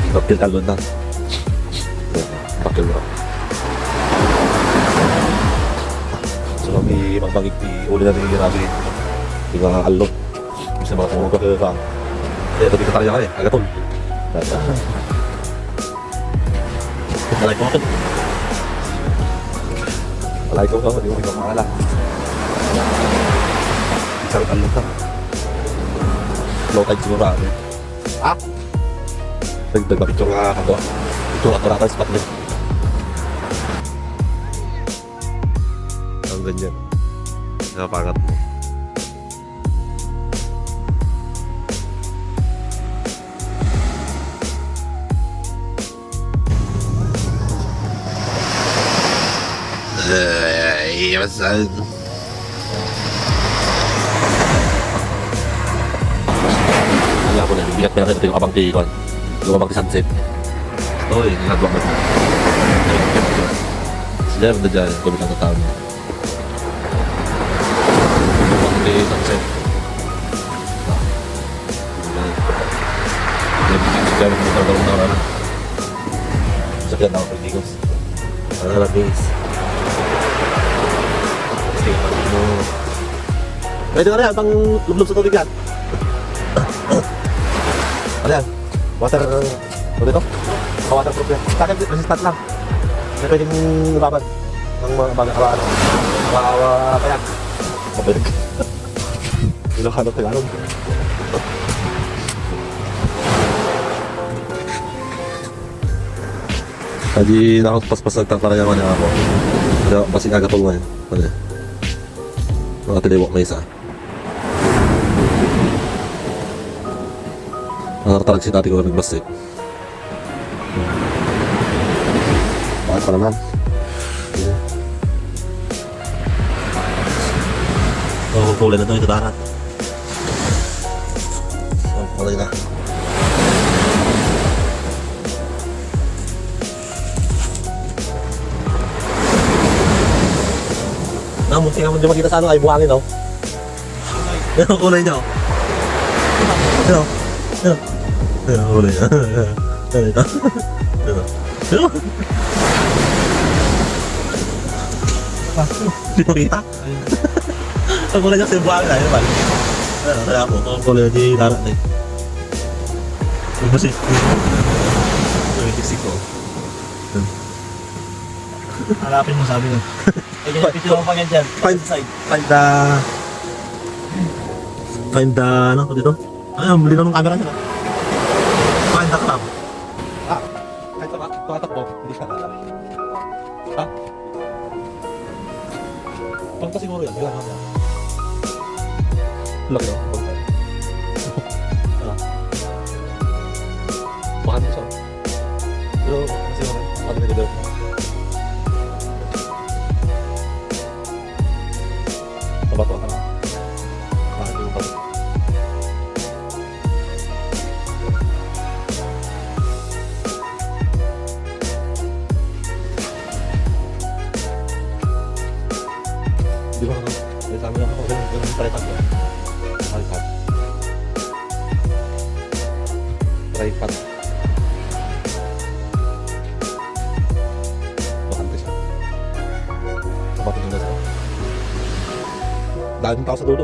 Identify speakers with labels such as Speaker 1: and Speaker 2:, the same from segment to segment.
Speaker 1: Bakil kalon na. Bakil mo. So may magbangit di uli na rin grabe. Di mga alon. Bisa mga tumulong ka ka. Eh, tadi ketarnya ka eh, agaton. Alay ko ako. Alay ko ako, di ko makakala. Isang alon ka. Low tide siguro ako. Ah? Nagpapicture nga ako. Picture ako rata spot din. Ang ganyan. Nakapangat mo. Masan. Kaya ako na, bigat pera ito yung abang tikon. Yung abang sunset. Uy, ginagawa mo. Sila rin na dyan, gawin lang na tao niya. Yung abang sunset. Kaya mo talaga ng naran. Sakyan ako ng Digos. Ano na base. Pwede ka na yan, pang lublog sa tubig yan. Ano yan? Water, ano dito? Waterproof yan. Sa akin, resistant lang. Hindi pwedeng laban ng mga bagay-awaan. Maawa pa yan. Mabalik. Ilocano tayo, ano? Tadi nakapaspas nagtatarangan niya ako. Kaya basing agatol mo yan. Ano yan? Mga tiliwak na isa. Nakatalag si tati ko nagbasik. Bakit pa naman? Oh, kulay na ito yung darat. Oh, kulay na. Munti nga mo di makita sa ano ay buhangin oh. Yan ang kulay niya oh. Yan oh. Yan ang kulay niya. Yan ito. Yan oh. Di makita. Ang kulay niya sa buhangin ay naman. Kaya ako ang kulay niya di darat na eh. Ang basik. Ang kisik ko.
Speaker 2: Hanapin mo sabi mo. Picture mo pa yan dyan.
Speaker 1: Find the ano ko dito? Ay, bili na ng camera niya. Find the crab. Ah, kahit tumatakbo, hindi siya lalaki. Ha? Pangka siguro yan, bilang niya. Laki no? Pangka. Makan mo siya. Pero, kasi naman, ano nag-develop na. Bato ka na. Bakit yung bato? Di ba ka na? Ay, sabi lang ako, ganun palitan ko. Palitan. Tripod. Bakante siya. Bato nyo na siya. Daming tao sa dulo.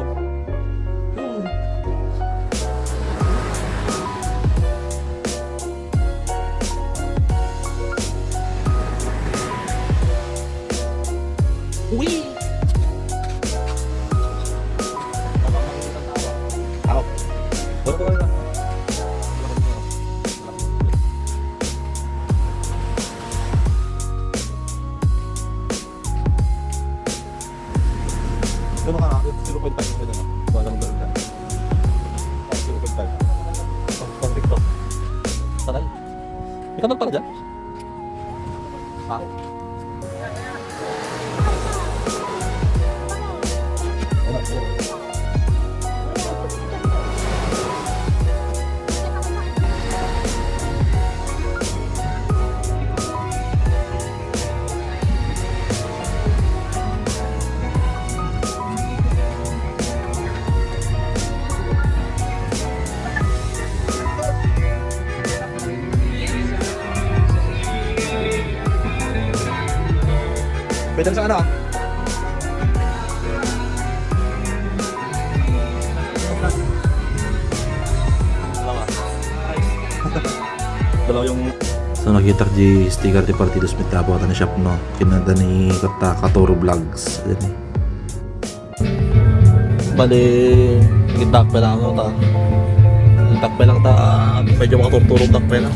Speaker 1: Uy! Ako. Bato ko na. Ano ka nga? 0.5 ko na. Walang gano'n na. 0.5. Pang TikTok. Taray. May kanal pala dyan? Ha? Pwede sa ano ah. Dalawa yung... So nakita di sticker di Partidos mit tapo na shop no. Kinanda ni Katoro Vlogs. Yan eh. Bali, gitakpe lang ako ta. Gitakpe lang ta. Medyo makaturturong takpe lang.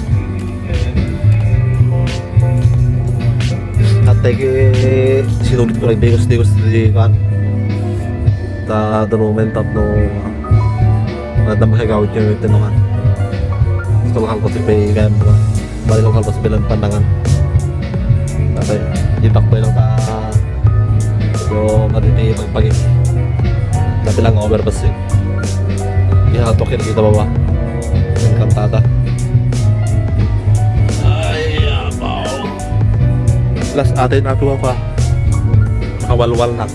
Speaker 1: At sinulit ko lang digos di kan. Ta the moment of no nadamay gawin niya yung tinungan. Gusto lang ko si Pei kaya mo. Bali lang ko sa bilang pandangan. Tapos gitakpe lang ta. So matindi magpagin. Dati lang overpass yun. Ihatok yun kita baba. Yung kantata. Ay, abaw. Last atin ako pa. Nakawalwal na.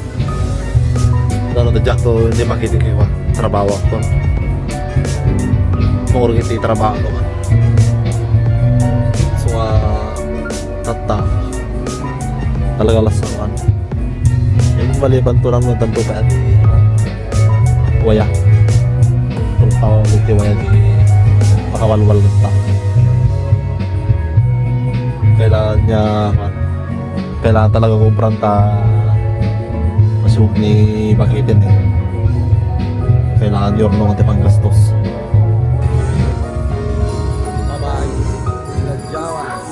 Speaker 1: Ano na dyan to, hindi makitin kayo pa. Trabaho ako. Mungurang hindi trabaho ko. So, tata. Talaga last naman. Yung maliban to lang ng tanto pa at waya. Kung tao ulit yung waya di makawalwal ng tao. Kailangan talaga kumprang ta masuk ni Bakitin eh. Kailangan yun nung ating panggastos. Bye-bye. Nagjawa.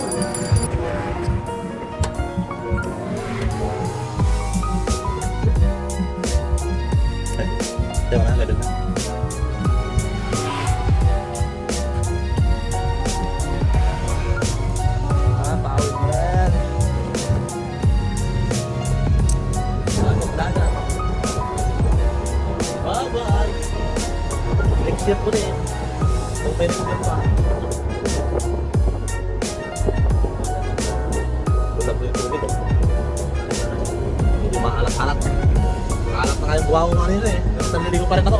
Speaker 1: Diba na agad na? Pawid mo yan. Bye-bye. Next year po rin. Kung pwede ko pa. Wala po yung tubig. Hindi maalat-alat. Maalat na kayong buha ko kanina eh. Naliligo pa rin ako.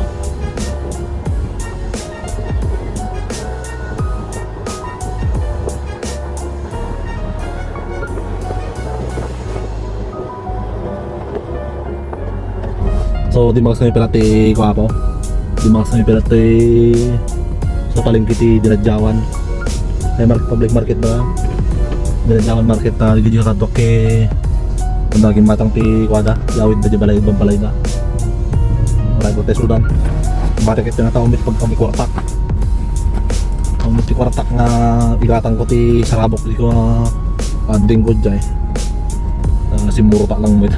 Speaker 1: So di makas kami pirati Kuapo. Di makas kami pirati sa palengke ti Dinadjawan. Ay public market ba? Dinadjawan market na video katok ke naging matang ti Kuada. Yawid ba di balay ibang balay na. Maray ko tayo sudan. Bakit ito na tao mit pag kami kwartak. Ang mit kwartak nga igatang ko ti sarabok di ko anding ko dyan. Simuro tak lang mo ito.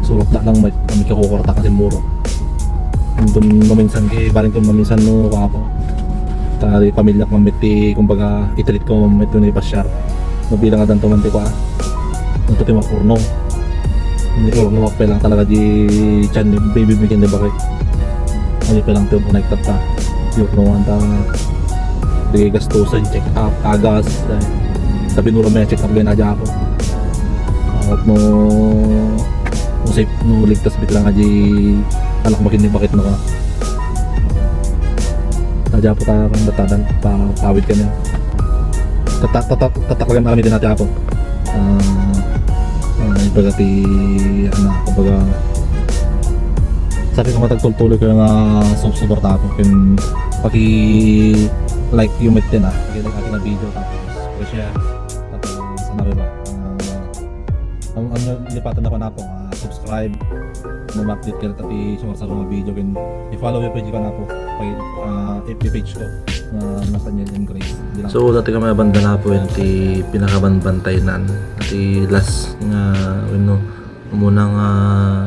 Speaker 1: Sulok na lang kami kakukurta kasi muro. Doon maminsan kay baling ko maminsan no ako. Tari pamilya ko mamiti kumbaga italit ko mamit ni pasyar. Mabilang adan to man ti ko ah. Ito ti mapurno. Hindi urno pa lang talaga di chan baby mikin di bakit. Ano pa lang to connected ta. Yung urno ta di gastusan check up agas. Sabi nuro may check up gay na ako. At mo safe no ligtas bit lang aji anak makinig bakit no ka aja po ta kang batadan pa pawid kami tatakagan marami din natin ako ibagati ano kumbaga sabi ko matagtultuloy ko nga suporta ako kung paki like yung mit din paki like ating na video tapos share tapos sana rin ba ang lipatan na ko na po subscribe ma-update ka tati sa mga video kan i-follow yung page ko na po FB page ko Nathaniel and Grace. So dati kami banda na po yung ti pinakabanbantay nan ti last nga ano muna nga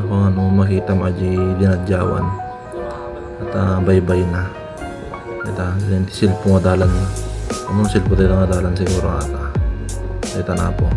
Speaker 1: kung ano makita mo aji Dinadjawan at bye-bye na ita yung silpo nga dalan ano silpo tayo nga dalan siguro ata ita na po